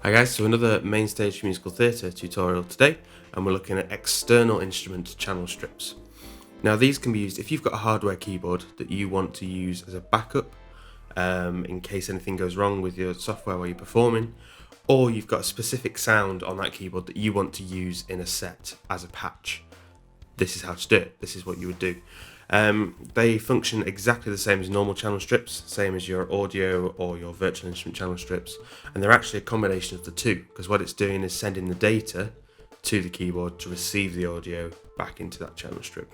Hi guys, so another Mainstage Musical Theatre tutorial today, and we're looking at external instrument channel strips. Now these can be used if you've got a hardware keyboard that you want to use as a backup in case anything goes wrong with your software while you're performing, or you've got a specific sound on that keyboard that you want to use in a set as a patch. This is how to do it, this is what you would do. They function exactly the same as normal channel strips, same as your audio or your virtual instrument channel strips, and they're actually a combination of the two, because what it's doing is sending the data to the keyboard to receive the audio back into that channel strip.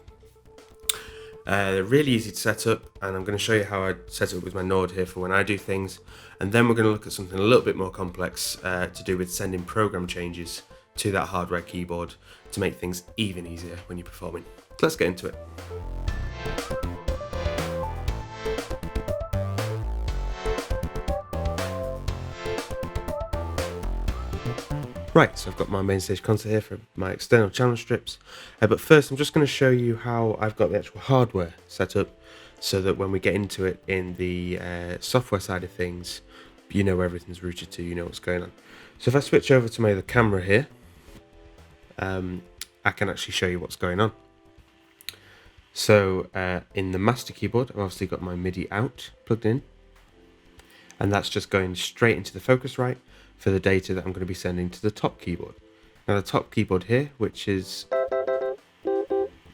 They're really easy to set up, and I'm going to show you how I set it up with my Node here for when I do things, and then we're going to look at something a little bit more complex to do with sending program changes to that hardware keyboard to make things even easier when you're performing. So let's get into it. Right, so I've got my Mainstage console here for my external channel strips, but first I'm just going to show you how I've got the actual hardware set up so that when we get into it in the software side of things, you know where everything's routed to, you know what's going on. So if I switch over to my other camera here, I can actually show you what's going on. So in the master keyboard, I've obviously got my MIDI out plugged in, and that's just going straight into the Focusrite for the data that I'm going to be sending to the top keyboard. Now the top keyboard here, which is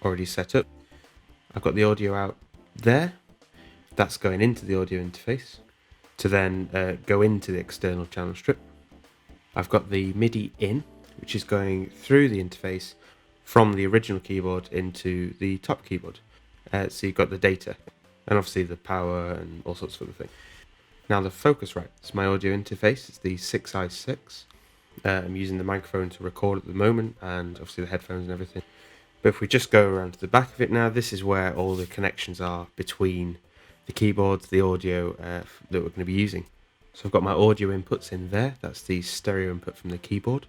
already set up, I've got the audio out there, that's going into the audio interface to then go into the external channel strip. I've got the MIDI in, which is going through the interface from the original keyboard into the top keyboard. So you've got the data, and obviously the power and all sorts of other things. Now the Focusrite is my audio interface, it's the 6i6. I'm using the microphone to record at the moment, and obviously the headphones and everything. But if we just go around to the back of it now, this is where all the connections are between the keyboards, the audio that we're going to be using. So I've got my audio inputs in there, that's the stereo input from the keyboard.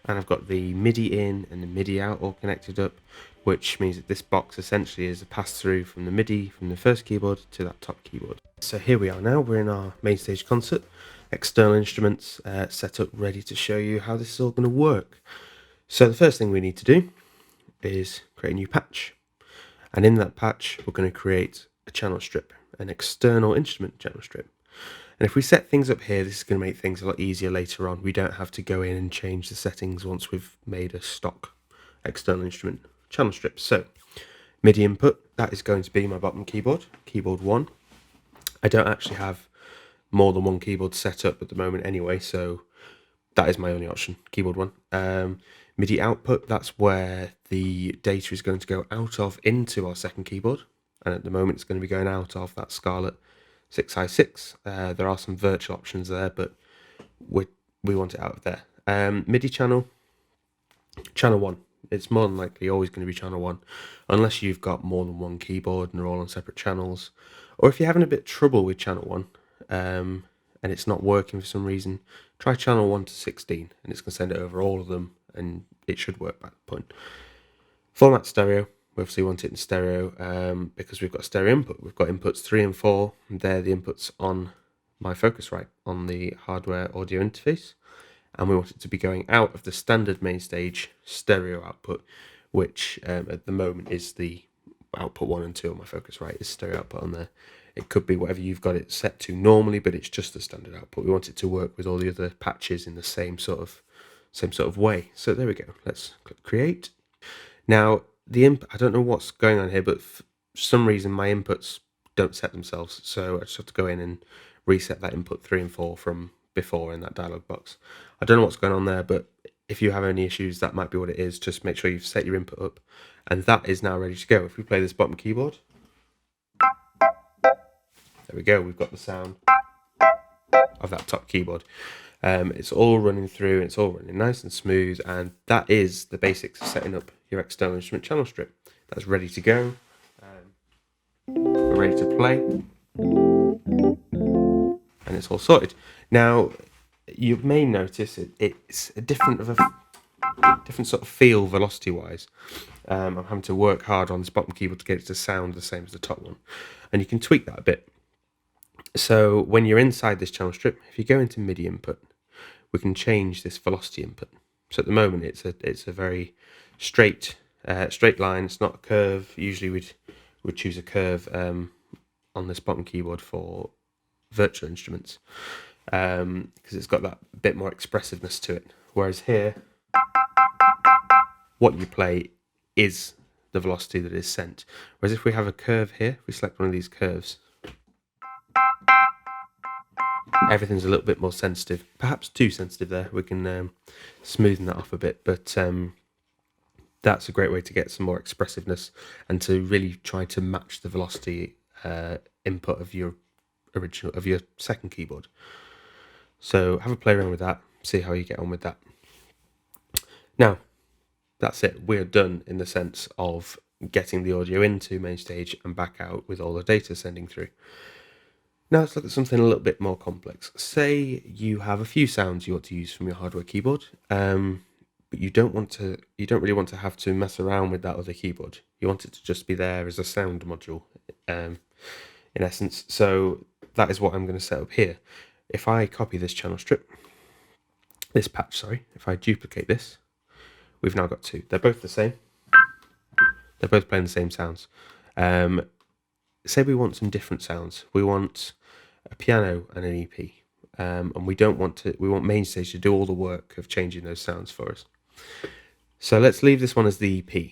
And I've got the MIDI in and the MIDI out all connected up, which means that this box essentially is a pass-through from the MIDI from the first keyboard to that top keyboard. So here we are now, we're in our Mainstage concert, external instruments set up, ready to show you how this is all going to work. So the first thing we need to do is create a new patch, and in that patch we're going to create a channel strip, an external instrument channel strip. And if we set things up here, this is going to make things a lot easier later on. We don't have to go in and change the settings once we've made a stock external instrument channel strip. So MIDI input, that is going to be my bottom keyboard, keyboard 1. I don't actually have more than one keyboard set up at the moment anyway, so that is my only option, keyboard 1. MIDI output, that's where the data is going to go out of into our second keyboard, and at the moment it's going to be going out of that Scarlett 6i6. There are some virtual options there, but we want it out of there. MIDI channel 1. It's more than likely always going to be channel 1, unless you've got more than one keyboard and they're all on separate channels. Or if you're having a bit of trouble with channel 1 and it's not working for some reason, try channel 1 to 16 and it's going to send it over all of them, and it should work by that point. Format stereo. We obviously want it in stereo because we've got stereo input. We've got inputs 3 and 4, and they're the inputs on my Focusrite on the hardware audio interface. And we want it to be going out of the standard Mainstage stereo output, which at the moment is the output 1 and 2 on my Focusrite is stereo output on there. It could be whatever you've got it set to normally, but it's just the standard output. We want it to work with all the other patches in the same sort of way. So there we go. Let's click create. Now the input, I don't know what's going on here, but for some reason my inputs don't set themselves, so I just have to go in and reset that input 3 and 4 from before in that dialog box. I don't know what's going on there, but if you have any issues, that might be what it is. Just make sure you've set your input up, and that is now ready to go. If we play this bottom keyboard, there we go, we've got the sound of that top keyboard. It's all running through, it's all running nice and smooth, and that is the basics of setting up your external instrument channel strip. That's ready to go. We're ready to play, and it's all sorted. Now you may notice it's a different sort of feel velocity wise. I'm having to work hard on this bottom keyboard to get it to sound the same as the top one, and you can tweak that a bit. So when you're inside this channel strip, if you go into MIDI input, we can change this velocity input. So at the moment, it's a very straight line. It's not a curve. Usually we'd choose a curve on this bottom keyboard for virtual instruments because it's got that bit more expressiveness to it. Whereas here, what you play is the velocity that is sent. Whereas if we have a curve here, if we select one of these curves, everything's a little bit more sensitive, perhaps too sensitive there. We can smoothen that off a bit, but that's a great way to get some more expressiveness and to really try to match the velocity input of your second keyboard. So have a play around with that, see how you get on with that. Now, that's it. We're done in the sense of getting the audio into Mainstage and back out with all the data sending through. Now let's look at something a little bit more complex. Say you have a few sounds you want to use from your hardware keyboard, but you don't really want to have to mess around with that other keyboard. You want it to just be there as a sound module, in essence. So that is what I'm going to set up here. If I copy this patch, if I duplicate this, we've now got two. They're both the same. They're both playing the same sounds. Say we want some different sounds. We want a piano and an EP, and we want Mainstage to do all the work of changing those sounds for us. So let's leave this one as the EP.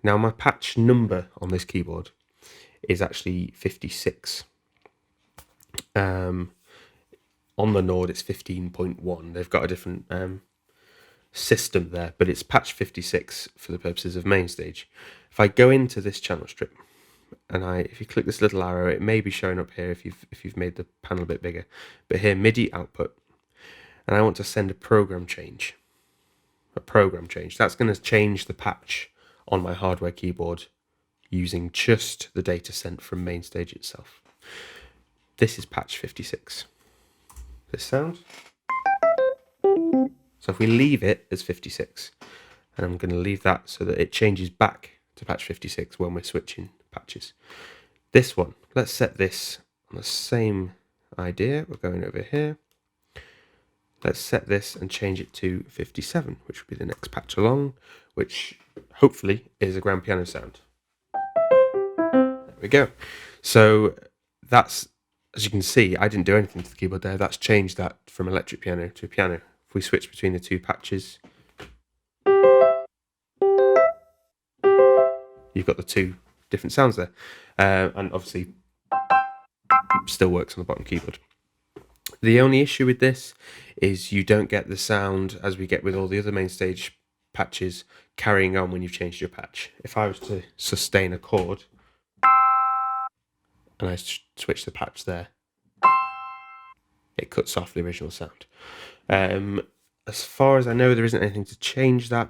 Now my patch number on this keyboard is actually 56. On the Nord it's 15.1. They've got a different system there, but it's patch 56 for the purposes of Mainstage. If I go into this channel strip, and if you click this little arrow, it may be showing up here if you've made the panel a bit bigger. But here, MIDI output, and I want to send a program change. That's going to change the patch on my hardware keyboard using just the data sent from Mainstage itself. This is patch 56. This sound. So if we leave it as 56, and I'm going to leave that so that it changes back to patch 56 when we're switching patches. This one, let's set this on the same idea. We're going over here. Let's set this and change it to 57, which will be the next patch along, which hopefully is a grand piano sound. There we go. So that's, as you can see, I didn't do anything to the keyboard there. That's changed that from electric piano to a piano. If we switch between the two patches, you've got the two different sounds there. And obviously still works on the bottom keyboard. The only issue with this is you don't get the sound as we get with all the other Mainstage patches carrying on when you've changed your patch. If I was to sustain a chord and I switch the patch there, it cuts off the original sound. As far as I know, there isn't anything to change that.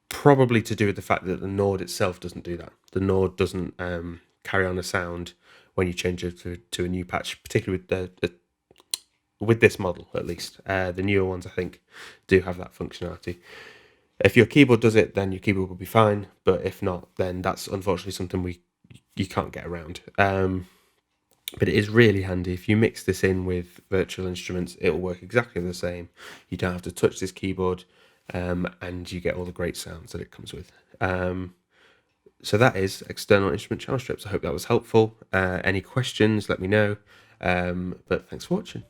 Probably to do with the fact that the Nord itself doesn't do that. The Nord doesn't carry on a sound when you change it to a new patch, particularly with this model at least. The newer ones, I think, do have that functionality. If your keyboard does it, then your keyboard will be fine. But if not, then that's unfortunately something you can't get around. But it is really handy. If you mix this in with virtual instruments, it will work exactly the same. You don't have to touch this keyboard, and you get all the great sounds that it comes with. So that is external instrument channel strips. I hope that was helpful. Any questions, let me know. But thanks for watching.